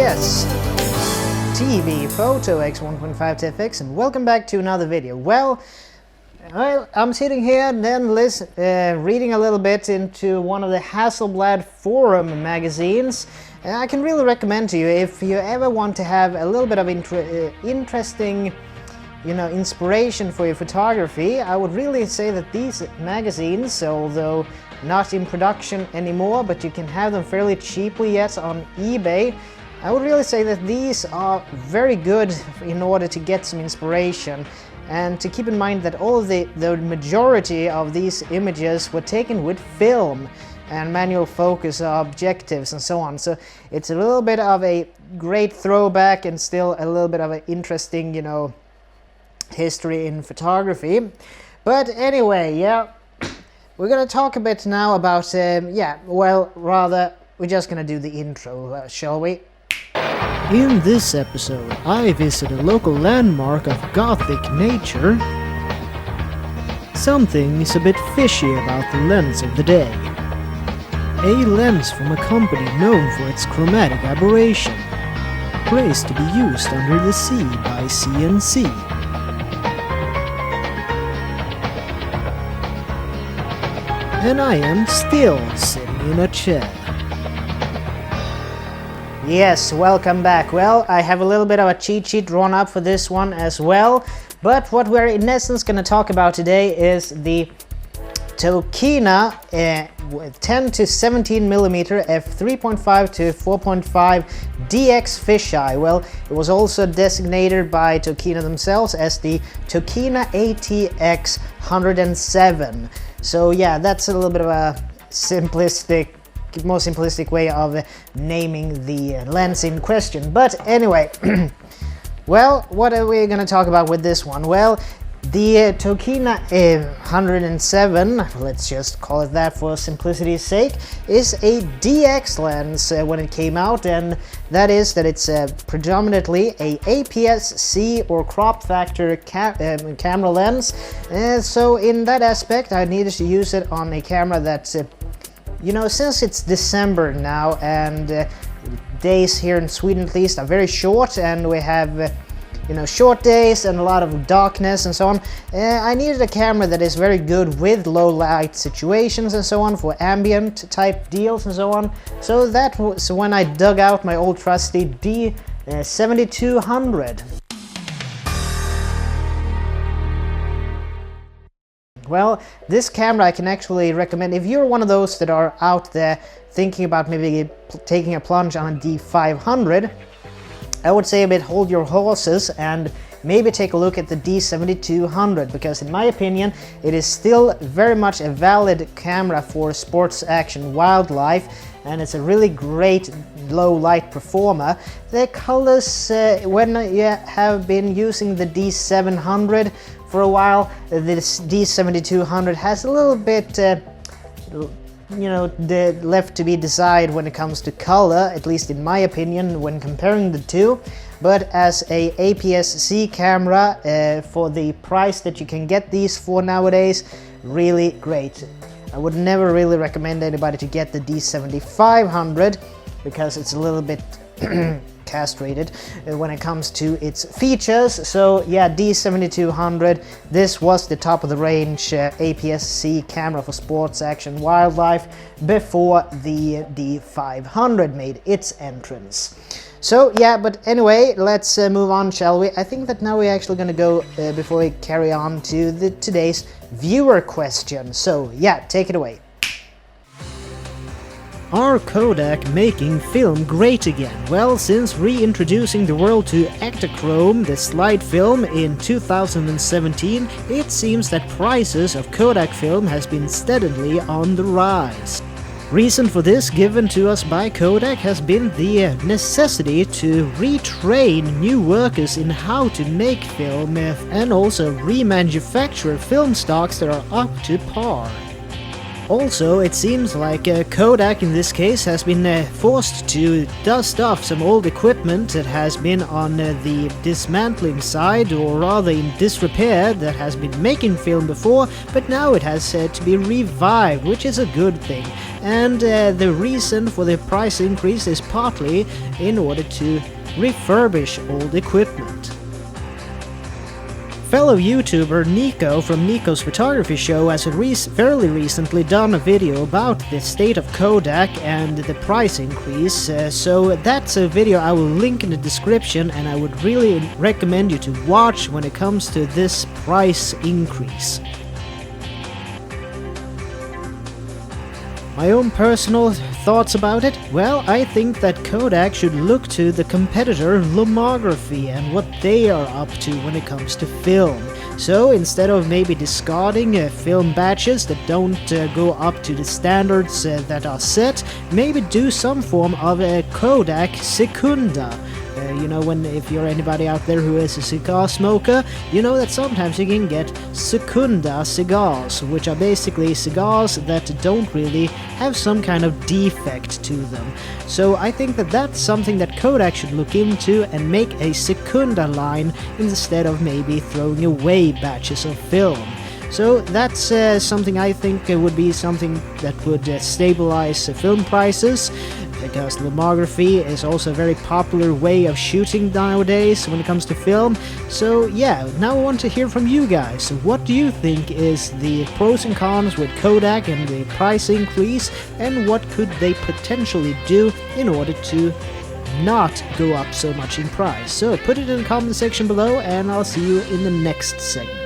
Yes, T.B.Photo X1.5 TFX, and welcome back to another video. Well, I'm sitting here and then reading a little bit into one of the Hasselblad forum magazines. I can really recommend to you, if you ever want to have a little bit of interesting, inspiration for your photography, I would really say that these magazines, although not in production anymore, but you can have them fairly cheaply yet on eBay, I would really say that these are very good in order to get some inspiration. And to keep in mind that all of the majority of these images were taken with film and manual focus objectives and so on. So it's a little bit of a great throwback and still a little bit of an interesting, history in photography. But anyway, we're gonna talk a bit now about, we're just gonna do the intro, shall we? In this episode, I visit a local landmark of Gothic nature. Something is a bit fishy about the lens of the day. A lens from a company known for its chromatic aberration, praised to be used under the sea by CNC. And I am still sitting in a chair. Yes, welcome back. Well, I have a little bit of a cheat sheet drawn up for this one as well, but what we're in essence going to talk about today is the Tokina 10 to 17mm f3.5 to 4.5 DX fisheye. Well, it was also designated by Tokina themselves as the Tokina ATX 107. So yeah, that's a little bit of a more simplistic way of naming the lens in question. But anyway, well, what are we going to talk about with this one? Well, the Tokina 107, let's just call it that for simplicity's sake, is a DX lens when it came out, and that is that it's predominantly a APS-C or crop factor camera lens. So in that aspect, I needed to use it on a camera that's since it's December now and days here in Sweden at least are very short, and we have short days and a lot of darkness and so on, I needed a camera that is very good with low light situations and so on, for ambient type deals and so on. So that was when I dug out my old trusty D7200. Well, this camera I can actually recommend if you're one of those that are out there thinking about maybe taking a plunge on a D500. I would say a bit hold your horses and maybe take a look at the D7200, because in my opinion it is still very much a valid camera for sports action wildlife, and it's a really great low light performer. The colors, when you have been using the D700 for a while, this D7200 has a little bit left to be desired when it comes to color, at least in my opinion when comparing the two. But as a APS-C camera, for the price that you can get these for nowadays, really great. I would never really recommend anybody to get the D7500 because it's a little bit castrated when it comes to its features. So yeah, D7200, this was the top of the range APS-C camera for sports action wildlife before the D500 made its entrance. So yeah, but anyway, let's move on, shall we? I think that now we're actually going to go, before we carry on, to today's viewer question. So yeah, take it away. Are Kodak making film great again? Well, since reintroducing the world to Ektachrome, the slide film, in 2017, it seems that prices of Kodak film has been steadily on the rise. Reason for this given to us by Kodak has been the necessity to retrain new workers in how to make film and also remanufacture film stocks that are up to par. Also, it seems like Kodak in this case has been forced to dust off some old equipment that has been on the dismantling side, or rather in disrepair, that has been making film before, but now it has to be revived, which is a good thing. And the reason for the price increase is partly in order to refurbish old equipment. Fellow YouTuber Nico from Nico's Photography Show has fairly recently done a video about the state of Kodak and the price increase, so that's a video I will link in the description, and I would really recommend you to watch when it comes to this price increase. My own personal thoughts about it? Well, I think that Kodak should look to the competitor Lomography and what they are up to when it comes to film. So instead of maybe discarding film batches that don't go up to the standards that are set, maybe do some form of a Kodak Secunda. You know, if you're anybody out there who is a cigar smoker, you know that sometimes you can get Secunda cigars, which are basically cigars that don't really have some kind of defect to them. So I think that that's something that Kodak should look into and make a Secunda line instead of maybe throwing away batches of film. So that's something I think would be something that would stabilize film prices, because lomography is also a very popular way of shooting nowadays when it comes to film. So yeah, now I want to hear from you guys. What do you think is the pros and cons with Kodak and the price increase, and what could they potentially do in order to not go up so much in price? So put it in the comment section below, and I'll see you in the next segment.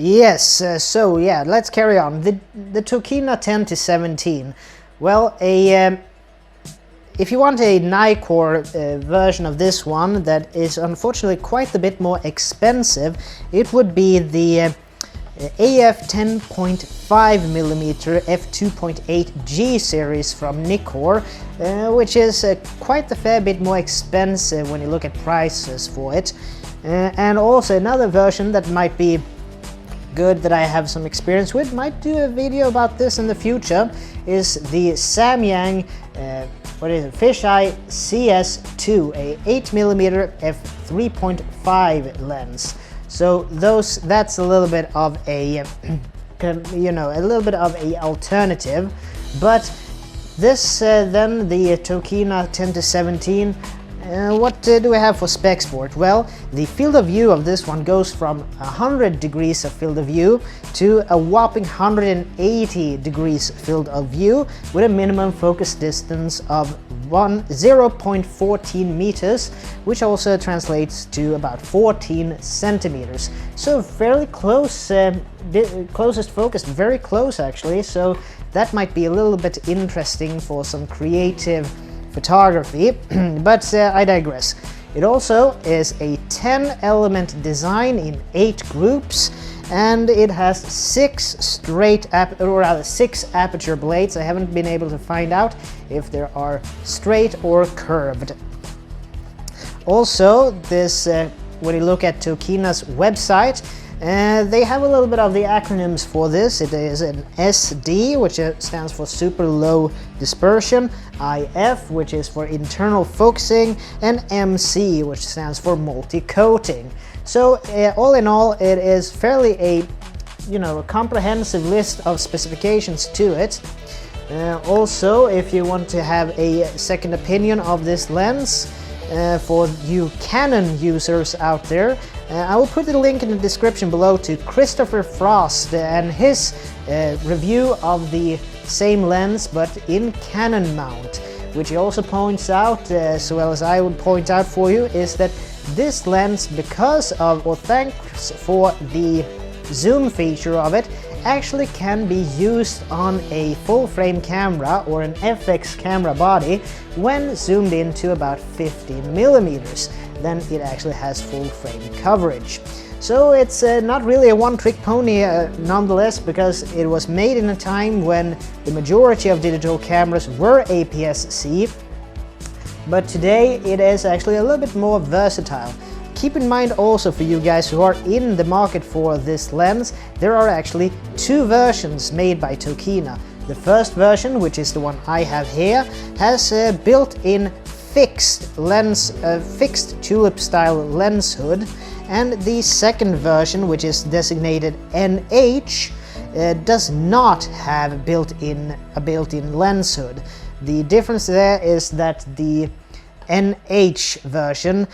Yes, so yeah, let's carry on. The Tokina 10-17. Well, if you want a Nikon version of this one that is unfortunately quite a bit more expensive, it would be the AF 10.5mm f2.8G series from Nikon, which is quite a fair bit more expensive when you look at prices for it. And also another version that might be good that I have some experience with, might do a video about this in the future, is the Samyang Fisheye CS2, a 8mm f3.5 lens. So that's a little bit of a you know, a little bit of a alternative. But this then the Tokina 10-17. What do we have for specs for it? Well, the field of view of this one goes from 100 degrees of field of view to a whopping 180 degrees field of view, with a minimum focus distance of 0.14 meters, which also translates to about 14 centimeters. So fairly close, closest focus, very close actually, so that might be a little bit interesting for some creative photography, but I digress. It also is a 10-element design in 8 groups, and it has 6 aperture blades. I haven't been able to find out if they are straight or curved. Also, this when you look at Tokina's website, they have a little bit of the acronyms for this. It is an SD, which stands for super low dispersion, IF, which is for internal focusing, and MC, which stands for multi-coating. So all in all, it is fairly a comprehensive list of specifications to it. Also, if you want to have a second opinion of this lens, for you Canon users out there, I will put the link in the description below to Christopher Frost and his review of the same lens but in Canon mount, which he also points out, as well as I would point out for you, is that this lens, because of, or thanks for the zoom feature of it, actually can be used on a full frame camera or an FX camera body when zoomed in to about 15 millimeters. Then it actually has full frame coverage. So it's not really a one-trick pony nonetheless, because it was made in a time when the majority of digital cameras were APS-C, but today it is actually a little bit more versatile. keep in mind also, for you guys who are in the market for this lens, there are actually two versions made by Tokina. The first version, which is the one I have here, has a built-in fixed tulip style lens hood, and the second version, which is designated NH, does not have a built-in lens hood. The difference there is that the NH version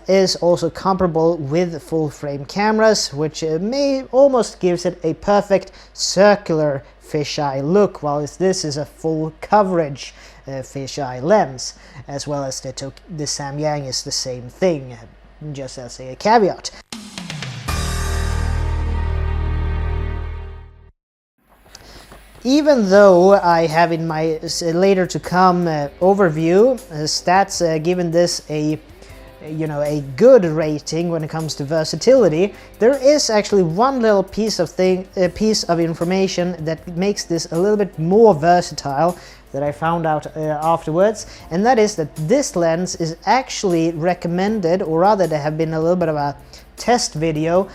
is also comparable with full-frame cameras, which may almost gives it a perfect circular fisheye look, while this is a full coverage fisheye lens, as well as the Samyang is the same thing, just as a caveat. Even though I have in my later to come overview stats given this a good rating when it comes to versatility, there is actually one little piece of information that makes this a little bit more versatile that I found out afterwards, and that is that this lens is actually recommended, or rather there have been a little bit of a test video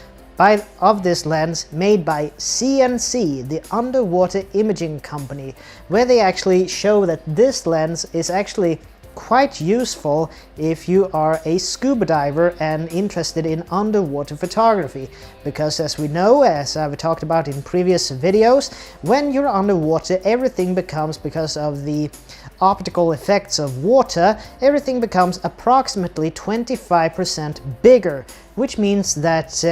of this lens made by CNC, the underwater imaging company, where they actually show that this lens is actually quite useful if you are a scuba diver and interested in underwater photography, because as we know, as I've talked about in previous videos, when you're underwater everything becomes, because of the optical effects of water, everything becomes approximately 25% bigger, which means that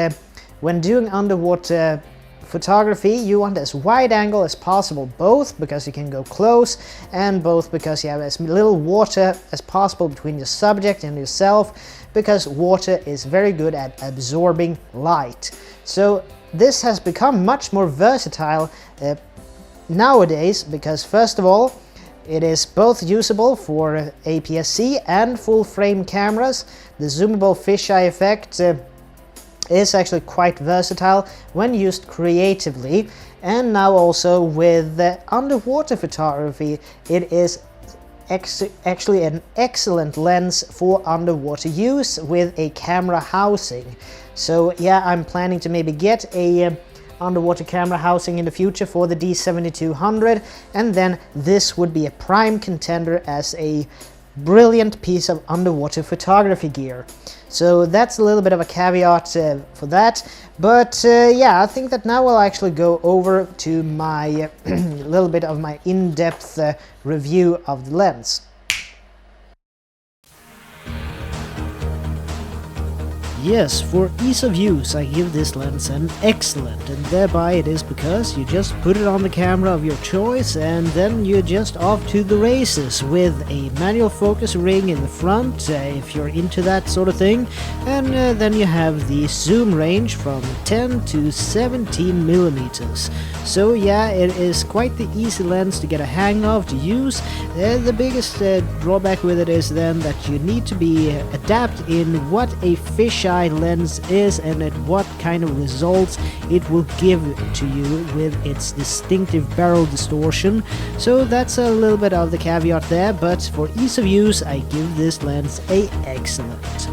when doing underwater photography, you want as wide angle as possible, both because you can go close and both because you have as little water as possible between your subject and yourself, because water is very good at absorbing light. So this has become much more versatile nowadays, because first of all, it is both usable for APS-C and full-frame cameras. The zoomable fisheye effect is actually quite versatile when used creatively, and now also with underwater photography it is actually an excellent lens for underwater use with a camera housing. So yeah, I'm planning to maybe get a underwater camera housing in the future for the D7200, and then this would be a prime contender as a brilliant piece of underwater photography gear. So that's a little bit of a caveat for that, but yeah, I think that now I'll actually go over to my little bit of my in-depth review of the lens. Yes, for ease of use I give this lens an excellent, and thereby it is because you just put it on the camera of your choice and then you're just off to the races with a manual focus ring in the front, if you're into that sort of thing, and then you have the zoom range from 10 to 17 millimeters. So yeah, it is quite the easy lens to get a hang of to use. The biggest drawback with it is then that you need to be adept in what a fisheye lens is and at what kind of results it will give to you with its distinctive barrel distortion. So that's a little bit of the caveat there, but for ease of use I give this lens a excellent.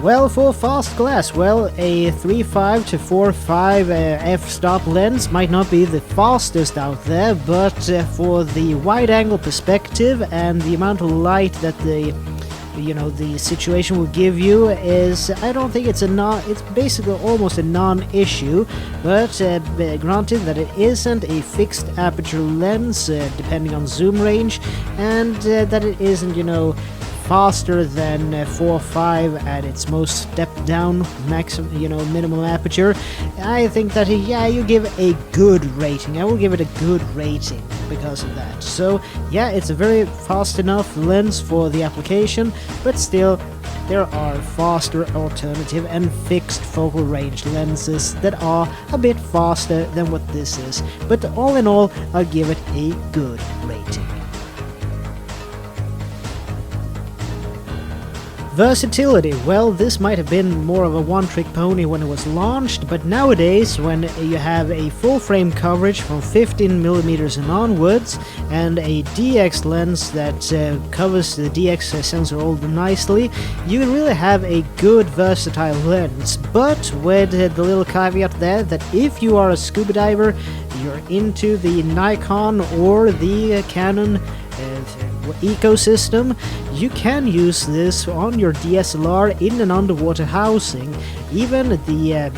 Well, for fast glass, well, a 3.5 to 4.5 f-stop lens might not be the fastest out there, but for the wide-angle perspective and the amount of light that the situation will give you is, I don't think it's basically almost a non-issue, but granted that it isn't a fixed aperture lens, depending on zoom range, and that it isn't, faster than 4.5 at its most stepped down minimum aperture. I think that you give a good rating. I will give it a good rating because of that. So yeah, it's a very fast enough lens for the application, but still there are faster alternative and fixed focal range lenses that are a bit faster than what this is. But all in all, I'll give it a good rating. Versatility, well, this might have been more of a one-trick pony when it was launched, but nowadays when you have a full frame coverage from 15mm and onwards, and a DX lens that covers the DX sensor all nicely, you really have a good versatile lens, but with the little caveat there that if you are a scuba diver, you're into the Nikon or the Canon ecosystem, you can use this on your DSLR in an underwater housing. Even the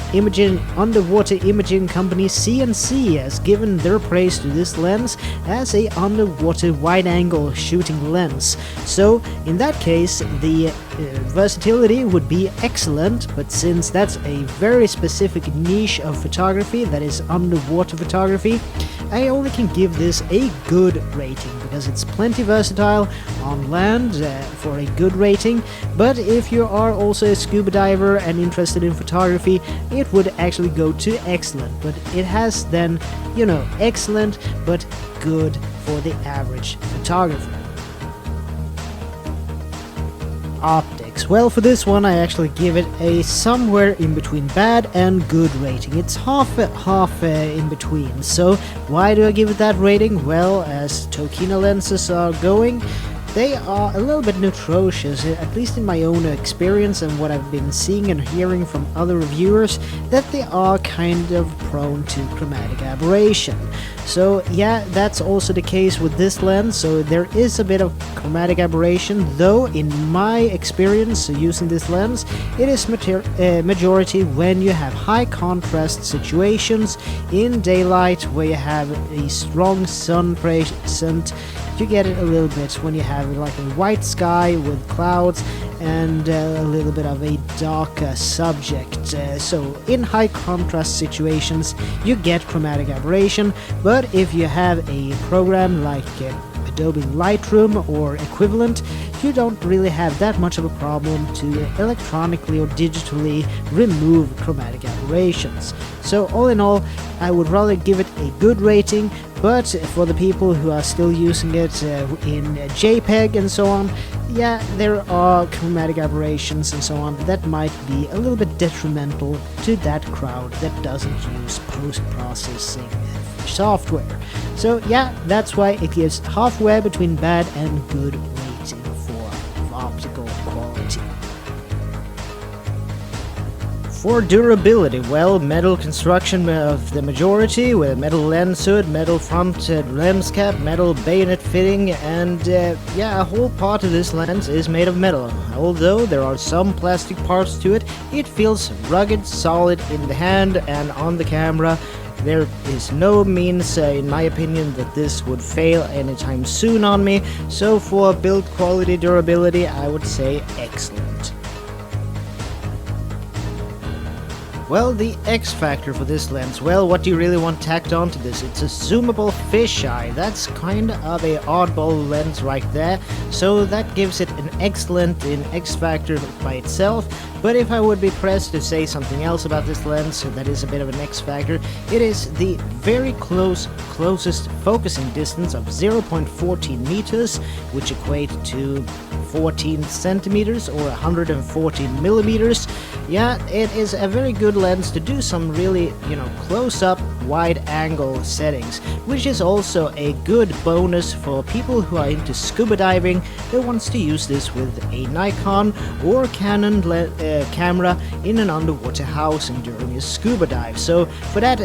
underwater imaging company CNC has given their praise to this lens as a underwater wide-angle shooting lens. So in that case, the versatility would be excellent, but since that's a very specific niche of photography, that is underwater photography, I only can give this a good rating because it's plenty versatile on land for a good rating. But if you are also a scuba diver and interested in photography, it would actually go to excellent. But it has then, you know, excellent but good for the average photographer. Optics. Well, for this one I actually give it a somewhere in between bad and good rating. It's half in between. So why do I give it that rating? Well, as Tokina lenses are going, they are a little bit atrocious, at least in my own experience and what I've been seeing and hearing from other reviewers, that they are kind of prone to chromatic aberration. So yeah, that's also the case with this lens, so there is a bit of chromatic aberration, though in my experience using this lens, it is majority when you have high contrast situations in daylight where you have a strong sun present. You get it a little bit when you have like a white sky with clouds and a little bit of a darker subject. So in high contrast situations you get chromatic aberration, but if you have a program like Adobe Lightroom or equivalent, you don't really have that much of a problem to electronically or digitally remove chromatic aberrations. So all in all, I would rather give it a good rating, but for the people who are still using it in JPEG and so on, yeah, there are chromatic aberrations and so on that might be a little bit detrimental to that crowd that doesn't use post-processing software. So yeah, that's why it gives halfway between bad and good rating for optical quality. For durability, well, metal construction of the majority, with metal lens hood, metal front lens cap, metal bayonet fitting, and yeah, a whole part of this lens is made of metal. Although there are some plastic parts to it, it feels rugged, solid in the hand and on the camera. There is no means, in my opinion, that this would fail anytime soon on me, so for build quality durability, I would say excellent. Well, the X factor for this lens, well, what do you really want tacked onto this? It's a zoomable fisheye. That's kind of a oddball lens right there, so that gives it an excellent X factor by itself. But if I would be pressed to say something else about this lens that is a bit of an X factor, it is the very closest focusing distance of 0.14 meters, which equate to 14 centimeters or 114 millimeters. Yeah, it is a very good lens to do some really, close-up, wide-angle settings, which is also a good bonus for people who are into scuba diving that wants to use this with a Nikon or Canon camera in an underwater housing during a scuba dive. So for that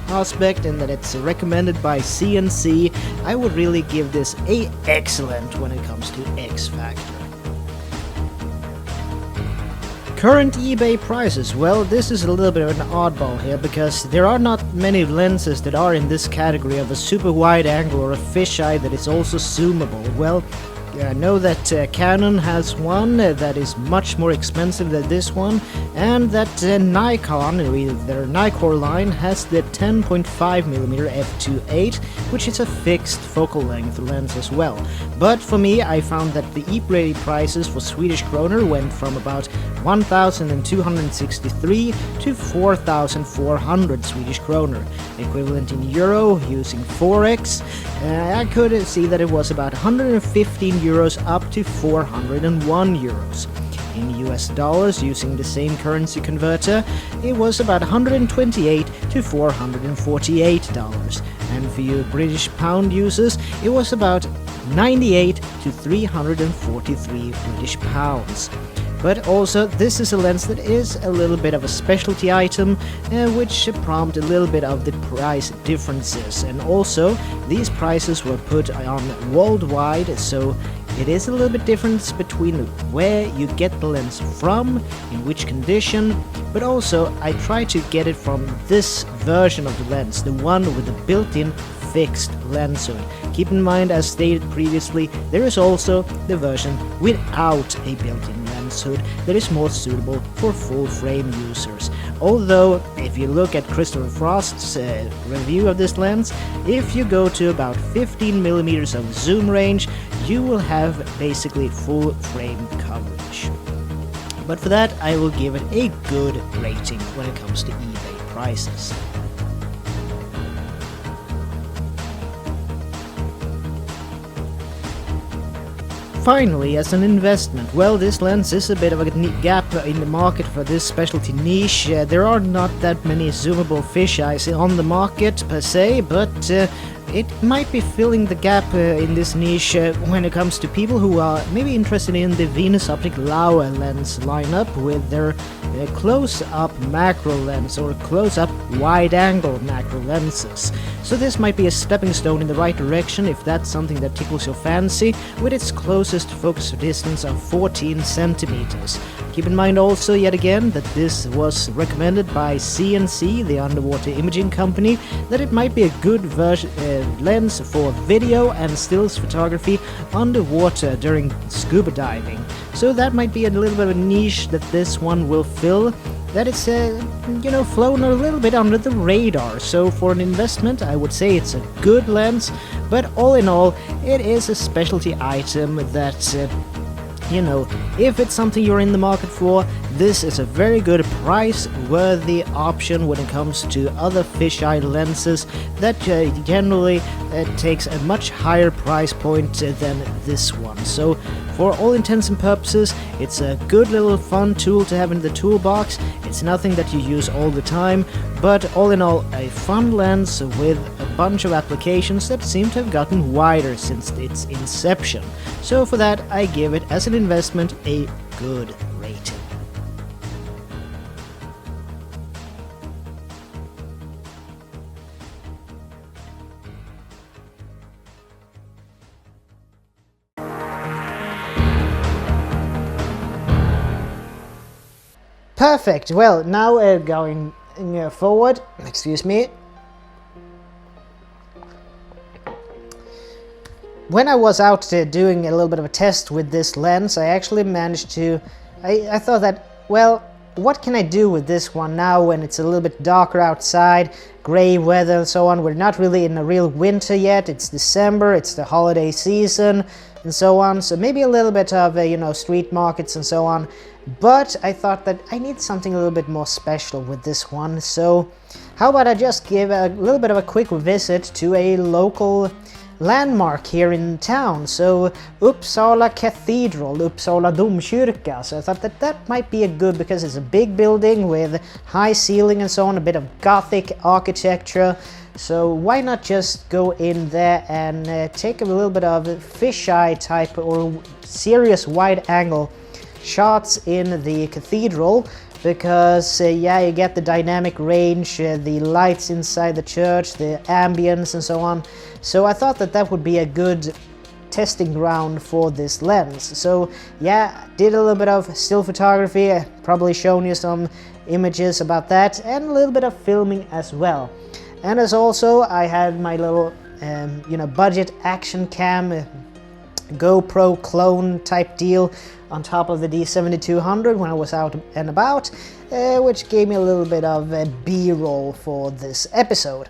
aspect, and that it's recommended by CNC, I would really give this a excellent when it comes to X factor. Current eBay prices, well, this is a little bit of an oddball here because there are not many lenses that are in this category of a super wide angle or a fisheye that is also zoomable. Well, I know that Canon has one that is much more expensive than this one, and that Nikon, with their Nikkor line, has the 10.5mm f2.8, which is a fixed focal length lens as well. But for me, I found that the eBay prices for Swedish kroner went from about 1,263 to 4,400 Swedish kroner, equivalent in euro using Forex. I could see that it was about 115 euros up to 401 euros. in US dollars using the same currency converter, it was about $128 to $448. And for you British pound users, it was about 98 to 343 British pounds. But also, this is a lens that is a little bit of a specialty item, which prompt a little bit of the price differences. And also, these prices were put on worldwide, so it is a little bit different between where you get the lens from, in which condition, but also I try to get it from this version of the lens, the one with the built-in fixed lens hood. Keep in mind, as stated previously, there is also the version without a built-in lens hood that is more suitable for full-frame users. Although, if you look at Christopher Frost's review of this lens, if you go to about 15mm of zoom range, you will have basically full-frame coverage. But for that, I will give it a good rating when it comes to eBay prices. Finally, as an investment, well, this lens is a bit of a gap in the market for this specialty niche. There are not that many zoomable fisheyes on the market per se, but it might be filling the gap in this niche when it comes to people who are maybe interested in the Venus Optic Lauer lens lineup with their close-up macro lens or close-up wide-angle macro lenses. So this might be a stepping stone in the right direction if that's something that tickles your fancy, with its closest focus distance of 14 centimeters. Keep in mind also, yet again, that this was recommended by CNC, the underwater imaging company, that it might be a good lens for video and stills photography underwater during scuba diving. So that might be a little bit of a niche that this one will fill, that it's flown a little bit under the radar. So for an investment, I would say it's a good lens, but all in all, it is a specialty item that if it's something you're in the market for, this is a very good price-worthy option when it comes to other fisheye lenses that generally takes a much higher price point than this one. So for all intents and purposes, it's a good little fun tool to have in the toolbox. It's nothing that you use all the time, but all in all, a fun lens with a bunch of applications that seem to have gotten wider since its inception. So for that, I give it, as an investment, a good rating. Perfect. Well, now going forward, excuse me. When I was out doing a little bit of a test with this lens, I actually managed to, I thought that, well, what can I do with this one now when it's a little bit darker outside, gray weather and so on. We're not really in a real winter yet, it's December, it's the holiday season and so on, so maybe a little bit of street markets and so on. But I thought that I need something a little bit more special with this one, so how about I just give a little bit of a quick visit to a local landmark here in town, so Uppsala Cathedral, Uppsala Domkyrka. So I thought that that might be a good, because it's a big building with high ceiling and so on, a bit of Gothic architecture. So why not just go in there and take a little bit of fisheye type or serious wide angle shots in the cathedral, because you get the dynamic range, the lights inside the church, the ambience and so on. So I thought that that would be a good testing ground for this lens. So yeah, did a little bit of still photography, probably shown you some images about that, and a little bit of filming as well. And as also, I had my little budget action cam GoPro clone type deal on top of the D7200 when I was out and about, which gave me a little bit of a B-roll for this episode.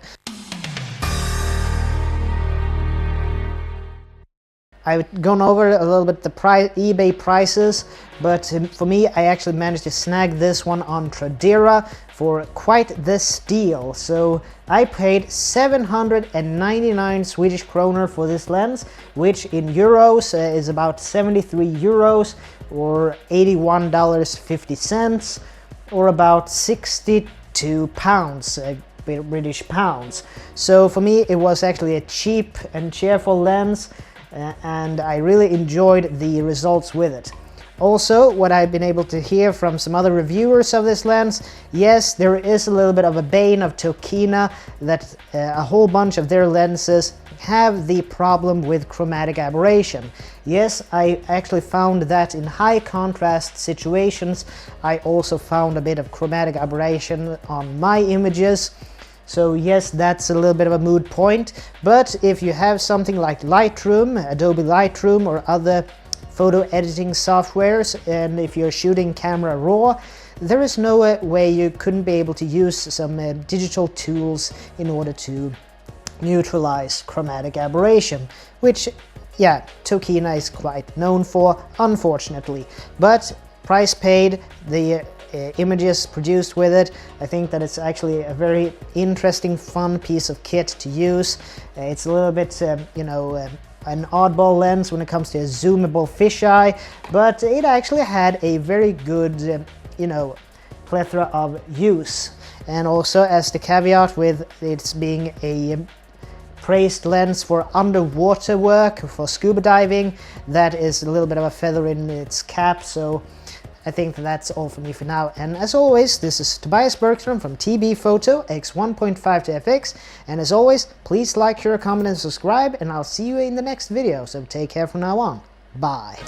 I've gone over a little bit the eBay prices, but for me, I actually managed to snag this one on Tradera for quite the steal. So I paid 799 Swedish kroner for this lens, which in euros is about 73 euros or $81.50, or about 62 pounds, British pounds. So for me, it was actually a cheap and cheerful lens, and I really enjoyed the results with it. Also, what I've been able to hear from some other reviewers of this lens, yes, there is a little bit of a bane of Tokina, that a whole bunch of their lenses have the problem with chromatic aberration. Yes, I actually found that in high contrast situations. I also found a bit of chromatic aberration on my images. So yes, that's a little bit of a moot point, but if you have something like Lightroom, Adobe Lightroom, or other photo editing softwares, and if you're shooting camera raw, there is no way you couldn't be able to use some digital tools in order to neutralize chromatic aberration, which, yeah, Tokina is quite known for, unfortunately. But price paid, the images produced with it, I think that it's actually a very interesting, fun piece of kit to use. It's a little bit, you know, an oddball lens when it comes to a zoomable fisheye, but it actually had a very good, you know, plethora of use. And also, as the caveat with its being a praised lens for underwater work, for scuba diving, that is a little bit of a feather in its cap. So I think that's all for me for now. And as always, this is Tobias Bergström from T.B.Photo X1.5 to FX. And as always, please like, share, comment, and subscribe. And I'll see you in the next video. So take care from now on. Bye.